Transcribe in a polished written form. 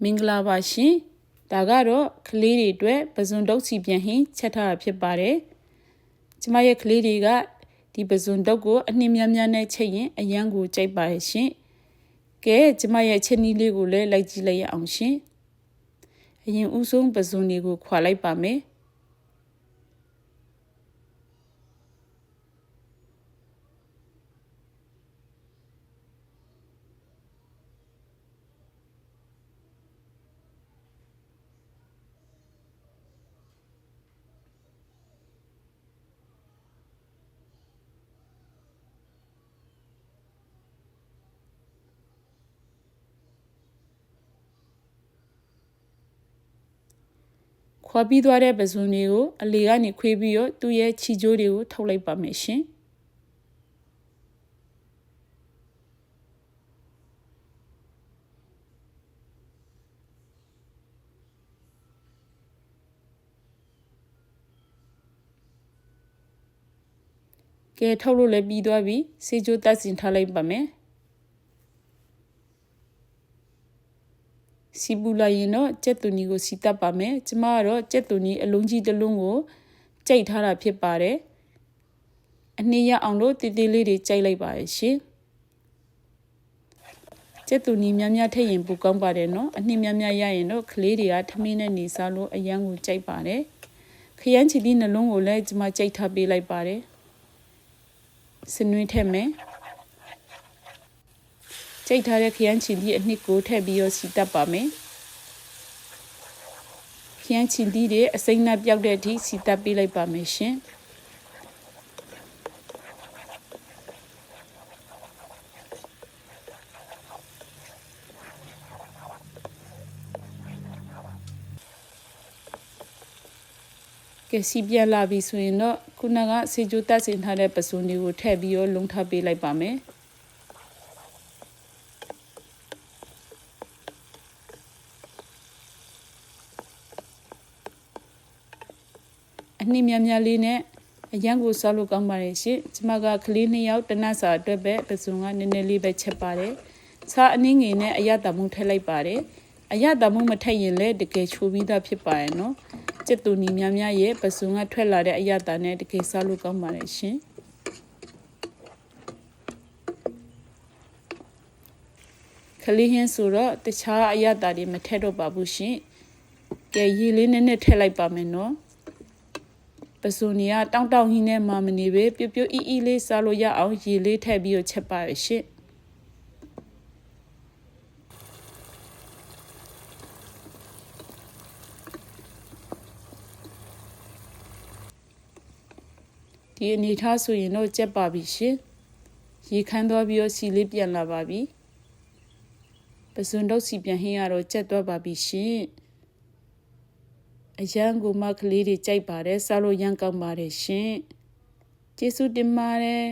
မင်္ဂလာပါရှင်ဒါကတော့ကလေးတွေအတွက်ပဇွန်တုပ်စီပြန်ဟင်းချက်ထားတာဖြစ်ပါတယ်ကျမရဲ့ကလေးတွေကဒီပဇွန်တုပ်ကိုအနှင်းများများနဲ့ချက်ရင်အရန်ကိုကြိုက်ပါရဲ့ရှင်ကဲကျမရဲ့ချက်နည်းလေးကိုလည်းလိုက်ကြည့်လိုက်ရအောင်ရှင်အရင်ဦးဆုံးပဇွန်တွေကိုခွာလိုက်ပါမယ်ခွာပြီးသွားတဲ့ပဇွန်တွေကိုအလေကနေခွေးပြီးတော့သူ့ရဲ့ခြေကျိုးတွေကိုထုတ်လိုက်ပါမယ်ရှင်ကဲထုတ်လို့လည်းပြီးသွားပြီခြေကျိုးတတ်စင်ထားလိုက်ပါမယ်စီပူလာရင်တော့ကြက်သွန်ကြီးကိုစီတက်ပါမယ်ကျမကတော့ကြက်သွန်ကြီးအလုံးကြီးတစ်လုံးကိုကြိတ်ထားတာဖြစ်ပါတယ်အနည်းရအောင်လို့တည်တည်လေးတွေကြိုက်လိုက်ပါရဲ့ရှင်ကြက်သွန်ကြီးများများထည့်ရင်ပိုကောင်းပါတယ်နော်အနည်းများများရရင်တော့ကလေးတွေကထမင်းနဲ့နေစားလို့အရန်ကိုကြိုက်ပါတယ်ခရမ်းချီသီးနှလုံးကိုလည်းကျမကြိတ်ထားပေးလိုက်ပါတယ်စနွေးထည့်မယ်ကြိတ်ထားတဲ့ခရမ်းချီသီးအနှစ်ကိုထည့်ပြီးတော့စီတက်ပါမယ်ခရမ်းချီသီးတွေအစိမ်းနဲ့ပြောက်တဲ့အထိစီတက်ပေးလိုက်ပါမယ်ရှင်ကဲစီပြန်လာပြီဆိုရင်တော့ခုနကစေကျိုးတက်စင်ထားတဲ့ပစုံတွေကိုထည့်ပြီးတော့လုံထားပေးလိုက်ပါမယ်အနှင်းများများလေးနဲ့အရန်ကိုစားလို့ကောင်းပါတယ်ရှင်ကျမကကလေး2ယောက်တနတ်စာအတွက်ပဲပစုံကနည်းနည်းလေးပဲချက်ပါတယ်စားအနည်းငယ်နဲ့အရသာမှုထည့်လိုက်ပါတယ်အရသာမှုမထည့်ရင်လည်းတကယ်ချိုးပြီးသားဖြစ်ပါရဲ့နော်ကျက်တူနီများများရဲ့ပစုံကထွက်လာတဲ့အရသာနဲ့တကယ်စားလို့ကောင်းပါတယ်ရှင်ကလေးဟင်းဆိုတော့တခြားအရသာတွေမထည့်တော့ပါဘူးရှင်ကဲရေလေးနည်းနည်းထည့်လိုက်ပါမယ်နော်ပစုံကြီးကတောင်းတောင်းဟင်းနဲ့မနေပဲပြပြအီအီလေးစားလို့ရအောင်ရေလေးထည့်ပြီးတော့ချက်ပါရရှင်ဒီအနေထားဆိုရင်တော့ကြက်ပါပြီရှင်ရေခမ်းသွားပြီးတော့စီလေးပြန်လာပါပြီပစုံတော့စီပြန်ဟင်းရတော့ကြက်သွားပါပြီရှင်အရန်ကိုမကလေးတွေကြိုက်ပါတယ်စားလို့ရမ်းကောင်းပါတယ်ရှင်ကျေးဇူးတင်ပါတယ်